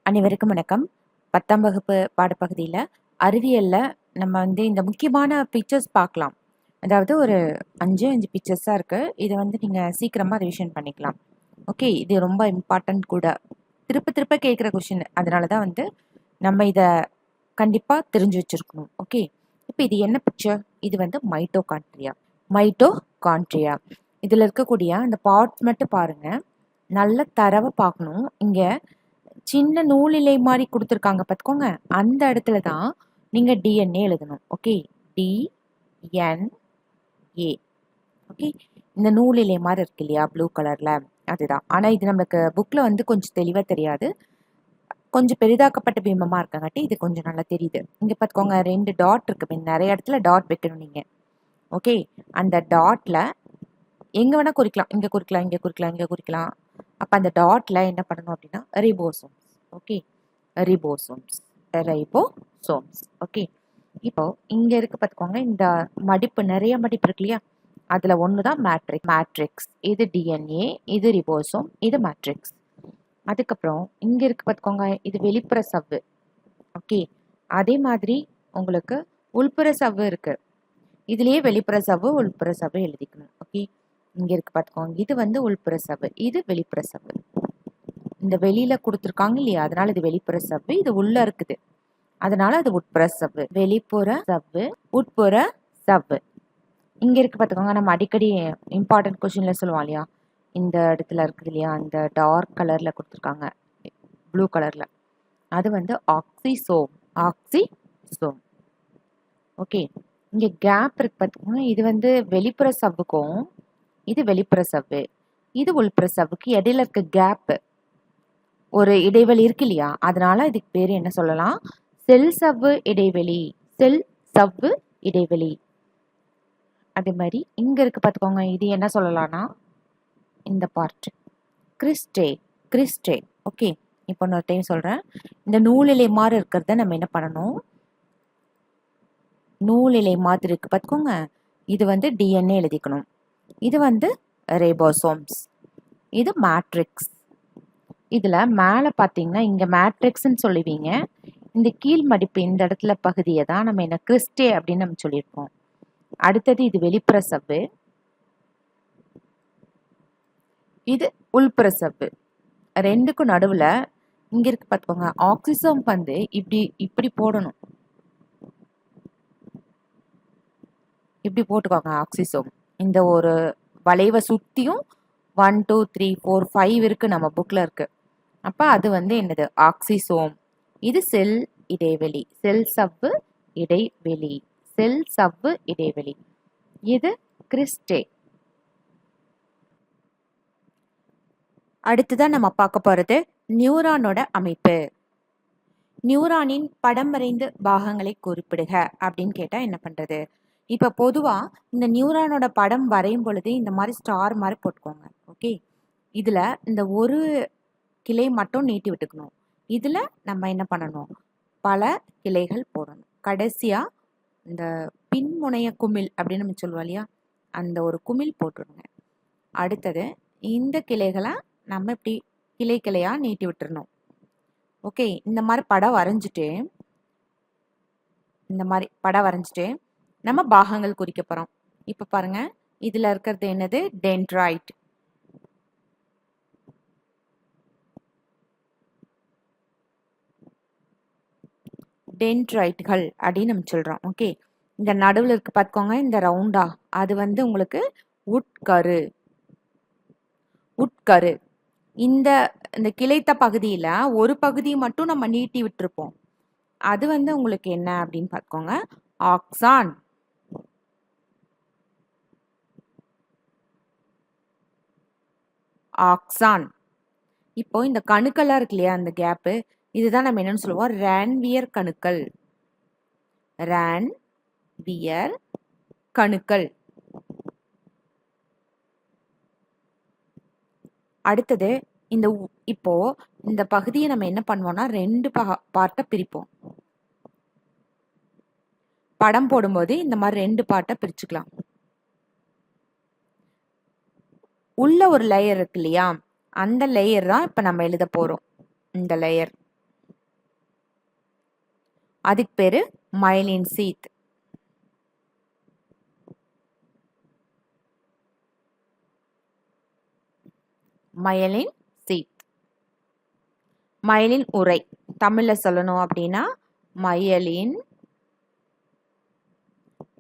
அனைவருக்கும் வணக்கம். 10ஆம் வகுப்பு பாடப்பகுதியில் அறிவியலில் நம்ம இந்த முக்கியமான பிக்சர்ஸ் பார்க்கலாம். அதாவது ஒரு 5 பிக்சர்ஸாக இருக்குது. இதை நீங்கள் சீக்கிரமாக ரிவிஷன் பண்ணிக்கலாம். ஓகே, இது ரொம்ப இம்பார்ட்டன்ட் கூட. திருப்ப திருப்ப கேட்குற கொஷின். அதனால தான் நம்ம இதை கண்டிப்பாக தெரிஞ்சு வச்சுருக்கணும். ஓகே, இப்போ இது என்ன பிக்சர்? இது மைட்டோகாண்ட்ரியா. இதில் இருக்கக்கூடிய அந்த பார்ட்ஸ் மட்டும் பாருங்கள். நல்ல தரவை பார்க்கணும். இங்கே சின்ன நூலிலை மாதிரி கொடுத்துருக்காங்க பார்த்துக்கோங்க. அந்த இடத்துல தான் நீங்கள் டிஎன்ஏ எழுதணும். Okay, DNA. ஓகே, இந்த நூலிலை மாதிரி இருக்கு இல்லையா ப்ளூ கலரில், அதுதான். ஆனால் இது நம்மளுக்கு புக்கில் கொஞ்சம் தெளிவாக தெரியாது. கொஞ்சம் பெரிதாக்கப்பட்ட பிம்பமாக இருக்காங்காட்டி இது கொஞ்சம் நல்லா தெரியுது. இங்கே பார்த்துக்கோங்க, 2 டாட் இருக்கு. நிறைய இடத்துல டாட் வைக்கணும் நீங்கள். ஓகே, அந்த டாட்டில் எங்கே வேணால் குறிக்கலாம். இங்கே குறிக்கலாம், இங்கே குறிக்கலாம், இங்கே குறிக்கலாம். அப்போ அந்த டாட்டில் என்ன பண்ணணும் அப்படின்னா ரிபோசோம்ஸ். Okay, ribosomes. ஓகே, இப்போ இங்கே இருக்கு பார்த்துக்கோங்க. இந்த மடிப்பு, நிறைய மடிப்பு இருக்கு இல்லையா, அதில் ஒன்று தான் மேட்ரிக்ஸ். இது டிஎன்ஏ, இது ரிபோசோம், இது மேட்ரிக்ஸ். அதுக்கப்புறம் இங்கே இருக்கு பார்த்துக்கோங்க, இது வெளிப்புற சவ்வு. ஓகே, அதே மாதிரி உங்களுக்கு உள்புற சவ்வு இருக்கு. இதுலேயே வெளிப்புற சவ்வு உள்புற சவ்வு எழுதிக்கணும். ஓகே, இங்கே இருக்கு பார்த்துக்கோங்க, இது உள்புற சவ்வு, இது வெளிப்புற சவ்வு. இந்த வெளியில கொடுத்துருக்காங்க இல்லையா, அதனால இது வெளிப்புற சவ்வு. இது உள்ள இருக்குது, அதனால அது உட்புற சவ்வு. வெளிப்புற சவ்வு, உட்புற சவ்வு. இங்க இருக்கு பார்த்துக்கோங்க, நம்ம அடிக்கடி இம்பார்ட்டன்ட் கொஸ்டின்ல சொல்லுவோம் இல்லையா, இந்த இடத்துல இருக்குது இல்லையா, இந்த டார்க் கலர்ல கொடுத்துருக்காங்க, ப்ளூ கலர்ல, அது ஆக்சிசோம். ஓகே, இங்க கேப் இருக்கு பார்த்துக்கோங்க. இது வெளிப்புற சவ்வுக்கும், இது வெளிப்புற சவ்வு, இது உள்புற சவ்வுக்கு இடையில இருக்க கேப், ஒரு இடைவெளி இருக்கு இல்லையா, அதனால இதுக்கு பேர் என்ன சொல்லலாம்? செல் சவ்வு இடைவெளி. செல் சவ்வு இடைவெளி. அதே மாதிரி இங்க இருக்கு பார்த்துக்கோங்க, இது என்ன சொல்லலாம்னா இந்த பார்ட் கிறிஸ்டே. ஓகே, இப்போ இன்னொரு டைம் சொல்றேன். இந்த நூலிலை மாதிரி இருக்கிறத நம்ம என்ன பண்ணணும்? நூலிலை மாதிரி இருக்கு பார்த்துக்கோங்க, இது டிஎன்ஏ எழுதிக்கணும். இது ரைபோசோம்ஸ், இது மேட்ரிக்ஸ். இதுல மேல பாத்தீங்கன்னா இங்க மேட்ரிக்ஸ்ன்னு சொல்லுவீங்க. இந்த கீழ் மடிப்பு இந்த இடத்துல பகுதியை தான் நம்ம என்ன கிறிஸ்டே அப்படின்னு நம்ம சொல்லியிருப்போம். அடுத்தது இது வெளிப்புற சவ்வு, இது உள்புற சவ்வு. ரெண்டுக்கும் நடுவுல இங்க இருக்கு பார்த்துக்கோங்க, ஆக்சிசோம் இப்படி போடணும். இப்படி போட்டுக்கோங்க ஆக்சிசோம். இந்த ஒரு வளைவை சுத்தியும் 1 2 3 4 5 இருக்கு, நம்ம புக்ல இருக்கு. அப்ப அது என்னது? ஆக்சிசோம். இது செல் இடைவெளி, செல் சவ்வு இடைவெளி, செல் சவ்வு இடைவெளி. இது கிறிஸ்டே. அடுத்துதான் நம்ம பார்க்க போறது நியூரானோட அமைப்பு. நியூரானின் படம் வரைந்து பாகங்களை குறிப்பிடுக அப்படின்னு கேட்டா என்ன பண்றது? இப்ப பொதுவா இந்த நியூரானோட படம் வரையும் பொழுது இந்த மாதிரி ஸ்டார் மாதிரி போட்டுக்கோங்க. ஓகே, இதுல இந்த ஒரு கிளை மட்டும் நீட்டி விட்டுக்கணும். இதுல நம்ம என்ன பண்ணணும்? பல கிளைகள் போடணும். கடைசியா இந்த பின்முனைய குமிழ் அப்படின்னு நம்ம சொல்லுவோம் இல்லையா, அந்த ஒரு குமிழ் போட்டுருங்க. அடுத்தது இந்த கிளைகளை நம்ம இப்படி கிளையா நீட்டி விட்டுறணும். ஓகே, இந்த மாதிரி படம் வரைஞ்சிட்டு நம்ம பாகங்கள் குறிக்க போறோம். இப்ப பாருங்க, இதுல இருக்கிறது என்னது? டென்ட்ரைட். டென்ட்ரைட்கள் அப்படின்னு நம்ம சொல்றோம். ஓகே, இந்த நடுவில் இருக்கு பார்த்துக்கோங்க, இந்த ரவுண்டா, அது உங்களுக்கு உட்கரு. இந்த கிளைத்த பகுதியில ஒரு பகுதியை மட்டும் நம்ம நீட்டி விட்டுருப்போம். அது உங்களுக்கு என்ன அப்படின்னு பார்த்துக்கோங்க, ஆக்சான். இப்போ இந்த கணுக்கள்லாம் இருக்கு இல்லையா, அந்த கேப்பு, இதுதான் நம்ம என்னன்னு சொல்லுவோம்? ரான்வியர் கணுக்கள். அடுத்தது இப்போ இந்த பகுதியை நம்ம என்ன பண்ணுவோம்னா 2 பார்ட்டை பிரிப்போம். படம் போடும்போது இந்த மாதிரி 2 பார்ட்டை பிரிச்சுக்கலாம். உள்ள ஒரு லேயர் இருக்கு இல்லையா, அந்த லேயர் தான் இப்ப நம்ம எழுத போறோம். இந்த லேயர் அதுக்கு பேரு மயலின் சீத். மயலின் சீத். மயலின் உறை தமிழ்ல சொல்லணும் அப்படின்னா மயலின்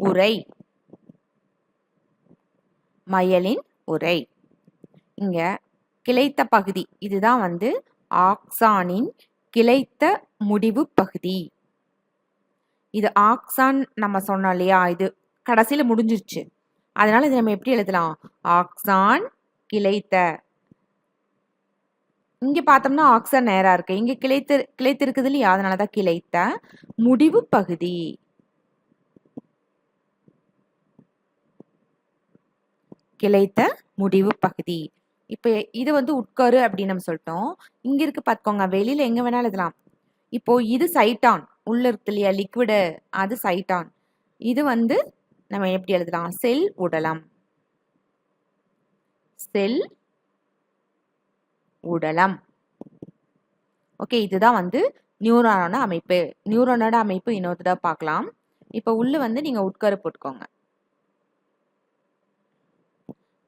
உறை. மயலின் உறை. இங்க கிளைத்த பகுதி இதுதான் வந்து ஆக்சானின் கிளைத்த முடிவு பகுதி. இது ஆக்சான் நம்ம சொன்னோம் இல்லையா, இது கடைசியில முடிஞ்சிருச்சு. அதனால இது நம்ம எப்படி எழுதலாம்? ஆக்சான் கிளைத்த. இங்க பார்த்தோம்னா ஆக்சான் நேரா இருக்கு, இங்க கிளைத்து இருக்குது இல்லையா, அதனாலதான் கிளைத்த முடிவு பகுதி. கிளைத்த முடிவு பகுதி. இப்ப இது வந்து உட்கரு அப்படின்னு நம்ம சொல்லிட்டோம். இங்க இருக்கு பாத்துக்கோங்க, வெளியில எங்க வேணாலும் எழுதலாம். இப்போ இது சைட்டான், உள்ள இருக்கு இல்லையா லிக்விடு, அது சைட்டான். இது வந்து நம்ம எப்படி எழுதலாம்? செல் உடலம். செல் உடலம். ஓகே, இதுதான் வந்து நியூரானோட அமைப்பு. நியூரானோட அமைப்பு இன்னொரு தடவை பார்க்கலாம். இப்போ உள்ள வந்து நீங்க உட்கரு போட்டுக்கோங்க.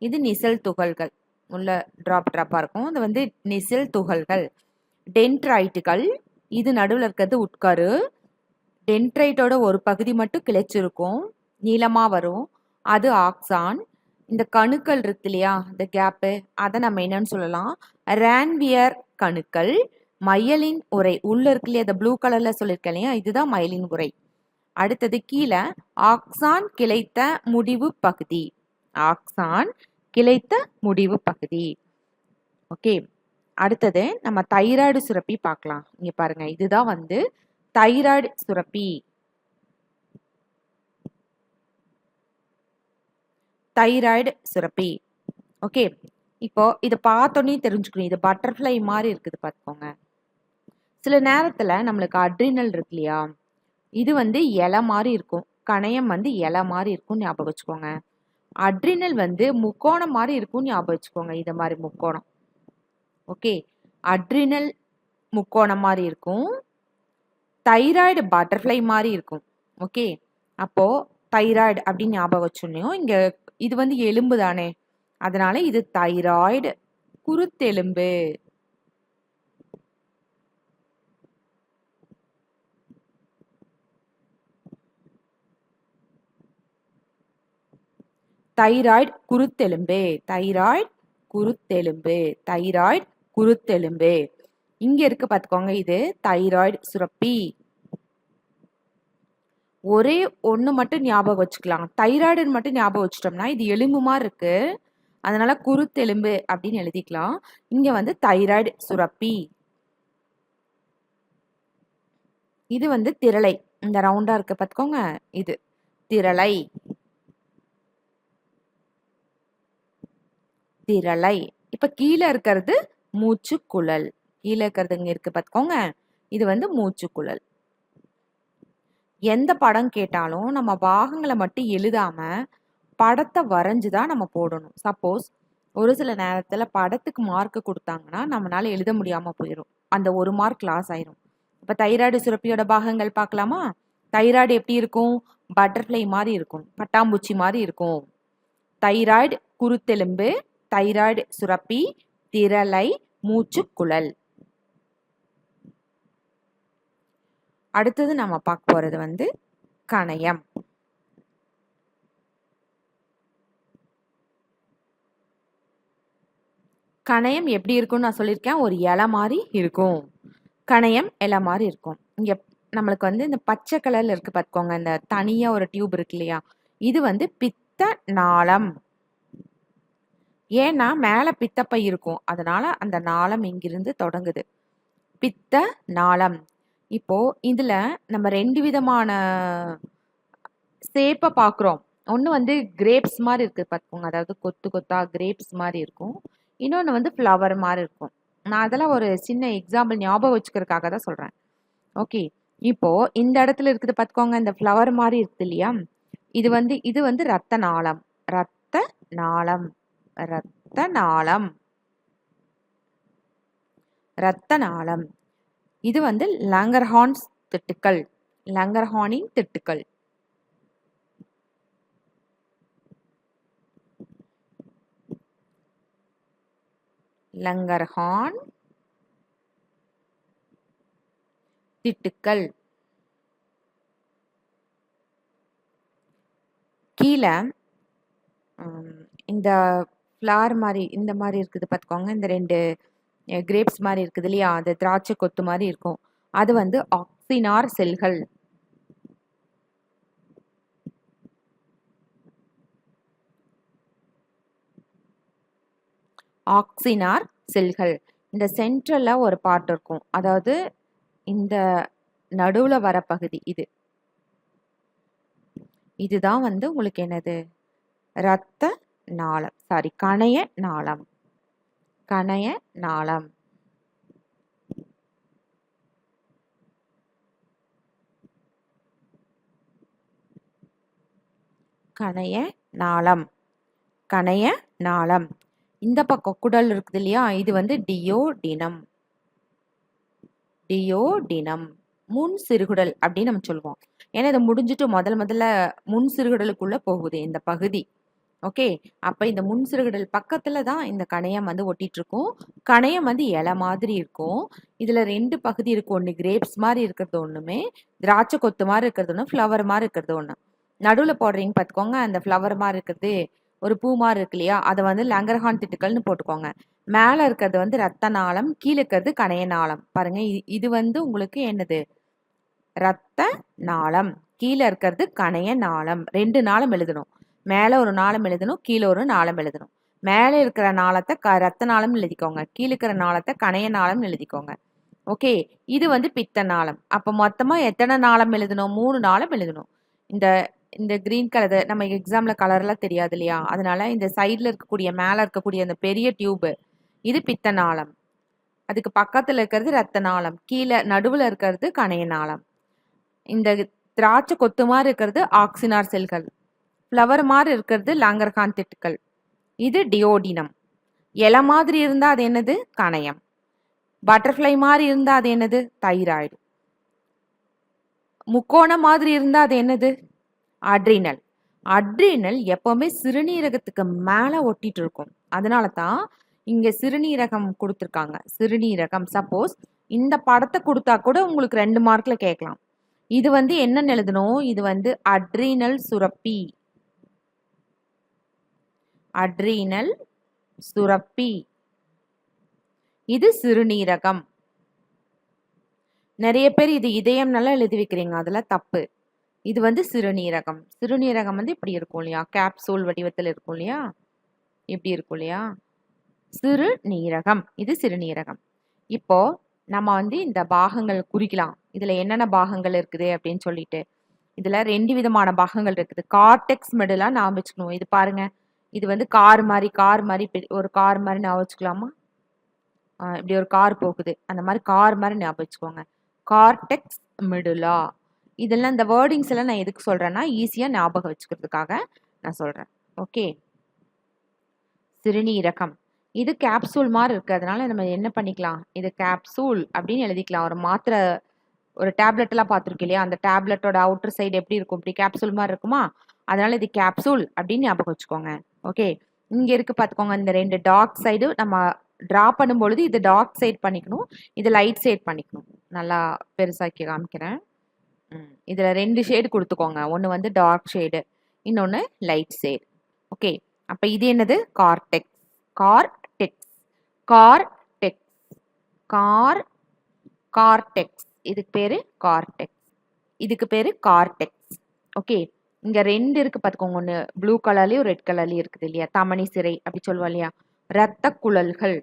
இது நிசல் துகள்கள், உள்ள டிராப்பா இருக்கும். இது வந்து நிசல் துகள்கள். டென்ட்ரைட்டுகள், இது நடுவில் இருக்கிறது உட்கரு. டென்ட்ரைட்டோட ஒரு பகுதி மட்டும் கிளைச்சிருக்கும், நீளமா வரும், அது ஆக்சான். இந்த கணுக்கள் இருக்கு இல்லையா, இந்த கேப்பு, அதை நம்ம என்னன்னு சொல்லலாம்? ரான்வியர் கணுக்கள். மயலின் உறை உள்ள இருக்கு இல்லையா, இந்த ப்ளூ கலர்ல சொல்லியிருக்கேன் இல்லையா, இதுதான் மயலின் உறை. அடுத்தது கீழே ஆக்சான் கிளைத்த முடிவு பகுதி. ஆக்சான் கிளைத்த முடிவு பகுதி. ஓகே, அடுத்தது நம்ம தைராய்டு சுரப்பி பார்க்கலாம். இங்க பாருங்க, இதுதான் வந்து தைராய்டு சுரப்பி. தைராய்டு சுரப்பி. ஓகே, இப்போ இதை பார்த்தோன்னே தெரிஞ்சுக்கணும், இது பட்டர்ஃப்ளை மாதிரி இருக்குது பார்த்துக்கோங்க. சில நேரத்துல நம்மளுக்கு அட்ரினல் இருக்கு இல்லையா, இது வந்து இலை மாதிரி இருக்கும், கணையம் வந்து இலை மாதிரி இருக்கும், ஞாபகம் வச்சுக்கோங்க. அட்ரினல் வந்து முக்கோணம் மாதிரி இருக்கும், ஞாபகம் வச்சுக்கோங்க. இது மாதிரி முக்கோணம். ஓகே, அட்ரினல் முக்கோணம் மாதிரி இருக்கும், தைராய்டு பட்டர்ஃப்ளை மாதிரி இருக்கும். ஓகே, அப்போ தைராய்டு அப்படின்னு ஞாபகம் வச்சுடணும். இங்க இது வந்து எலும்பு தானே, அதனால இது தைராய்டு குருத்தெலும்பு. தைராய்டு குருத்தெலும்பு. தைராய்டு குருத்தெலும்பு. தைராய்டு குருத்தெலும்பு. இங்க இருக்கு பாத்துக்கோங்க, இது தைராய்டு சுரப்பி. ஒரே ஒண்ணு மட்டும் ஞாபகம் வச்சுக்கலாம், தைராய்டுன்னு மட்டும் ஞாபகம் வச்சுட்டோம்னா இது எலும்பு மாதிரி இருக்கு, அதனால குருத்தெலும்பு அப்படின்னு எழுதிக்கலாம். இங்க வந்து தைராய்டு சுரப்பி. இது வந்து திரளை, இந்த ரவுண்டா இருக்கு பாத்துக்கோங்க, இது திரளை. திரளை. இப்ப கீழே இருக்கிறது மூச்சு குழல். கீழே இருக்கிறது இங்க இருக்கு பாத்துக்கோங்க, இது வந்து மூச்சு குழல். எந்த படம் கேட்டாலும் நம்ம பாகங்களை மட்டும் எழுதாம படத்தை வரைஞ்சுதான் நம்ம போடணும். சப்போஸ் ஒரு சில நேரத்துல படத்துக்கு மார்க் கொடுத்தாங்கன்னா நம்மளால எழுத முடியாம போயிடும், அந்த 1 மார்க் லாஸ் ஆயிரும். இப்ப தைராய்டு சுரப்பியோட பாகங்கள் பார்க்கலாமா? தைராய்டு எப்படி இருக்கும்? பட்டர்ஃப்ளை மாதிரி இருக்கும், பட்டாம்பூச்சி மாதிரி இருக்கும். தைராய்டு குருத்தெலும்பு, தைராய்டு சுரப்பி, திரளை, மூச்சு குழல். அடுத்தது நம்ம பார்க்க போறது வந்து கணையம். கணையம் எப்படி இருக்கும்னு நான் சொல்லியிருக்கேன், ஒரு இலை மாதிரி இருக்கும். கணையம் இலை மாதிரி இருக்கும். இங்க நம்மளுக்கு வந்து இந்த பச்சை கலர்ல இருக்கு பார்த்துக்கோங்க, இந்த தனியா ஒரு டியூப் இருக்கு இல்லையா, இது வந்து பித்த நாளம். ஏன்னா மேல பித்தப்பை இருக்கும், அதனால அந்த நாளம் இங்கிருந்து தொடங்குது, பித்த நாளம். இப்போ இதுல நம்ம 2 விதமான ஷேப்பை பார்க்குறோம். ஒன்று வந்து கிரேப்ஸ் மாதிரி இருக்குது பார்த்துக்கோங்க, அதாவது கொத்து கொத்தா கிரேப்ஸ் மாதிரி இருக்கும். இன்னொன்று வந்து ஃப்ளவர் மாதிரி இருக்கும். நான் அதெல்லாம் ஒரு சின்ன எக்ஸாம்பிள் ஞாபகம் வச்சுக்கிறதுக்காக தான் சொல்கிறேன். ஓகே, இப்போ இந்த இடத்துல இருக்குது பார்த்துக்கோங்க, இந்த ஃப்ளவர் மாதிரி இருக்குது இல்லையா, இது வந்து ரத்த நாளம். ரத்த நாளம். ரத்த நாளம். ரத்த நாளம். இது வந்து லாங்கர்ஹான்ஸ் திட்டுக்கள். லங்கர்ஹானின் திட்டுக்கள். லங்கர்ஹான் திட்டுக்கள். கீழே இந்த ஃப்ளார் மாதிரி இந்த மாதிரி இருக்குது பார்த்துக்கோங்க. இந்த 2 கிரேப்ஸ் மாதிரி இருக்குது இல்லையா, அது திராட்சை கொத்து மாதிரி இருக்கும். அது வந்து ஆக்சினார் செல்கள். ஆக்சினார் செல்கள். இந்த சென்ட்ரல்ல ஒரு பார்ட் இருக்கும், அதாவது இந்த நடுவுல வர பகுதி இதுதான் வந்து உங்களுக்கு என்னது, இரத்த நாளம். சாரி, கணைய நாளம். கணைய நாளம். கணைய நாளம். கணைய நாளம். இந்த பக்கம் குடல் இருக்குது இல்லையா, இது வந்து டியோடினம். டியோடினம் முன் சிறுகுடல் அப்படின்னு நம்ம சொல்லுவோம். ஏன்னா இதை முடிஞ்சிட்டு முதல்ல முன் சிறுகுடலுக்குள்ள போகுது இந்த பகுதி. ஓகே, அப்ப இந்த முன் சிறுகுடல் பக்கத்துல தான் இந்த கணையம் வந்து ஒட்டிட்டு இருக்கும். கணையம் வந்து இலை மாதிரி இருக்கும். இதுல 2 பகுதி இருக்கும். ஒன்று கிரேப்ஸ் மாதிரி இருக்கிறது ஒண்ணுமே, திராட்சை கொத்து மாதிரி இருக்கிறது ஒன்று, ஃப்ளவர் மாதிரி இருக்கிறது ஒன்று. நடுவுல போடுறீங்க பார்த்துக்கோங்க, அந்த ஃப்ளவர் மாதிரி இருக்கிறது ஒரு பூ மாதிரி இருக்கு இல்லையா, அதை வந்து லங்கர்ஹான் திட்டுக்கள்னு போட்டுக்கோங்க. மேல இருக்கிறது வந்து ரத்த நாளம், கீழே இருக்கிறது கணைய நாளம். பாருங்க, இது வந்து உங்களுக்கு என்னது, ரத்த நாளம். கீழே இருக்கிறது கணைய நாளம். 2 நாளம் எழுதணும். மேல ஒரு நாளம் எழுதணும், கீழே ஒரு நாளம் எழுதணும். மேலே இருக்கிற நாளத்தை ரத்த நாளம் எழுதிக்கோங்க, கீழே இருக்கிற நாளத்தை கணைய நாளம் எழுதிக்கோங்க. ஓகே, இது வந்து பித்த நாளம். அப்ப மொத்தமா எத்தனை நாளம் எழுதணும், 3 நாளம் எழுதணும். இந்த இந்த கிரீன் கலர் நம்ம எக்ஸாம்ல கலர்லாம் தெரியாது இல்லையா, அதனால இந்த சைட்ல இருக்கக்கூடிய மேல இருக்கக்கூடிய அந்த பெரிய டியூப் இது பித்த நாளம். அதுக்கு பக்கத்துல இருக்கிறது ரத்த நாளம், கீழே நடுவுல இருக்கிறது கணைய நாளம். இந்த திராட்சை கொத்து மாதிரி இருக்கிறது ஆக்சினார் செல்கள், ஃப்ளவர் மாதிரி இருக்கிறது லாங்கர்ஹான் திட்டுக்கள், இது டியோடினம். இலை மாதிரி இருந்தா அது என்னது, கணையம். பட்டர்ஃப்ளை மாதிரி இருந்தா அது என்னது, தைராய்டு. முக்கோணம் மாதிரி இருந்தா அது என்னது, அட்ரினல். அட்ரினல் எப்பவுமே சிறுநீரகத்துக்கு மேல ஒட்டிட்டு இருக்கும். அதனால தான் இங்க சிறுநீரகம் கொடுத்துருக்காங்க. சிறுநீரகம் சப்போஸ் இந்த படத்தை கொடுத்தா கூட உங்களுக்கு 2 மார்க்ல கேட்கலாம். இது வந்து என்னன்னு எழுதணும், இது வந்து அட்ரினல் சுரப்பி. அட்ரினல் சுரப்பி. இது சிறுநீரகம். நிறைய பேர் இது இதயம்னால எழுதி வைக்கிறீங்க, அதெல்லாம் தப்பு. இது வந்து சிறுநீரகம். சிறுநீரகம் வந்து இப்படி இருக்கும் இல்லையா, கேப்சூல் வடிவத்தில் இருக்கும் இல்லையா, இப்படி இருக்கும் இல்லையா, சிறுநீரகம். இது சிறுநீரகம். இப்போ நம்ம வந்து இந்த பாகங்கள் குறிக்கலாம். இதுல என்னென்ன பாகங்கள் இருக்குது அப்படின்னு சொல்லிட்டு, இதுல 2 விதமான பாகங்கள் இருக்குது. கார்டெக்ஸ் மெடுலா ஞாபகம் வச்சுக்கணும். இது பாருங்க, இது வந்து கார் மாதிரி ஒரு கார் மாதிரி ஞாபகம் வச்சுக்கலாமா, இப்படி ஒரு கார் போகுது, அந்த மாதிரி கார் மாதிரி ஞாபகம் வச்சுக்கோங்க. Cortex medulla. இதெல்லாம் இந்த வேர்டிங்ஸ் எல்லாம் நான் எதுக்கு சொல்றேன்னா, ஈஸியா ஞாபகம் வச்சுக்கிறதுக்காக நான் சொல்றேன். ஓகே, சிறுநீரகம். இது கேப்சூல் மாதிரி இருக்கு, அதனால நம்ம என்ன பண்ணிக்கலாம், இது கேப்சூல் அப்படின்னு எழுதிக்கலாம். ஒரு மாத்திரை, ஒரு டேப்லெட் எல்லாம் பார்த்துருக்கு இல்லையா, அந்த டேப்லெட்டோட அவுட்டர் சைடு எப்படி இருக்கும், இப்படி கேப்சூல் மாதிரி இருக்குமா, அதனால இது கேப்சூல் அப்படின்னு ஞாபகம் வச்சுக்கோங்க. ஓகே, இங்க இருக்கு பார்த்துக்கோங்க, இந்த 2 டார்க் சைடு நம்ம டிரா பண்ணும் பொழுது இது டார்க் சைட் பண்ணிக்கணும், இது லைட் சைட் பண்ணிக்கணும். நல்லா பெருசாக்கி காமிக்கிறேன். இதுல 2 ஷேடு கொடுத்துக்கோங்க. ஒன்று வந்து டார்க் ஷேடு, இன்னொன்று லைட் ஷேடு. ஓகே, அப்ப இது என்னது, கார்டெக்ஸ். கார்டெக்ஸ். கார்டெக்ஸ். கார்டெக்ஸ். இதுக்கு பேரு கார்டெக்ஸ். இதுக்கு பேரு கார்டெக்ஸ். ஓகே, இங்க 2 இருக்கு பார்த்துக்கோங்க. ஒன்று ப்ளூ கலர்லயும் ரெட் கலர்லயும் இருக்குது இல்லையா, தமனி சிறை அப்படி சொல்லுவோம் இல்லையா. இரத்த குழல்கள்.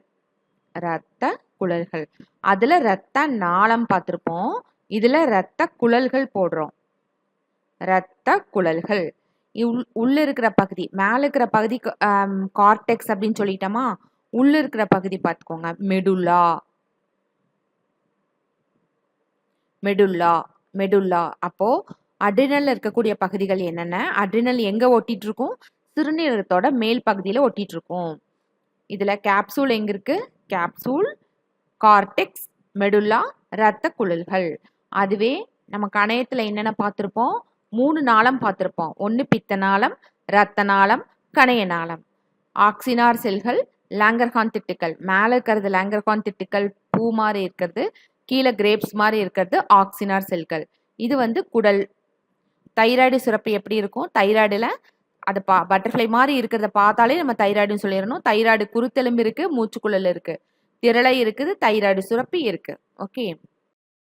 இரத்த குழல்கள். அதுல இரத்த நாளம் பார்த்திருப்போம், இதுல இரத்த குழல்கள் போடுறோம். இரத்த குழல்கள். உள்ள இருக்கிற பகுதி, மேல இருக்கிற பகுதி கார்டெக்ஸ் அப்படின்னு சொல்லிட்டோமா, உள்ள இருக்கிற பகுதி பார்த்துக்கோங்க, மெடுல்லா. மெடுல்லா. மெடுல்லா. அப்போ அட்ரினல்ல இருக்கக்கூடிய பகுதிகள் என்னென்ன, அட்ரினல் எங்க ஒட்டிட்டு இருக்கும், சிறுநீரகத்தோட மேல் பகுதியில ஒட்டிட்டு இருக்கும். இதுல கேப்சூல் எங்க இருக்கு, கேப்சூல், கார்டெக்ஸ், மெடுல்லா, இரத்த குழல்கள். அதுவே நம்ம கணையத்துல என்னென்ன பார்த்திருப்போம்? 3 நாளம் பார்த்திருப்போம். ஒண்ணு பித்த நாளம், இரத்த நாளம், கணைய நாளம். ஆக்சினார் செல்கள், லாங்கர்ஹான் திட்டுக்கள். மேல இருக்கிறது லாங்கர்ஹான் திட்டுக்கள் பூ மாதிரி இருக்கிறது, கீழே கிரேப்ஸ் மாதிரி இருக்கிறது ஆக்சினார் செல்கள். இது வந்து குடல். தைராய்டு சுரப்பி எப்படி இருக்கும்? தைராய்டுல அது பட்டர்ஃப்ளை மாதிரி இருக்கிறத பார்த்தாலே நம்ம தைராய்டுன்னு சொல்லிடணும். தைராய்டு குருத்தெலும்பு இருக்கு, மூச்சுக்குழல் இருக்கு, திரளை இருக்குது, தைராய்டு சுரப்பி இருக்கு. ஓகே.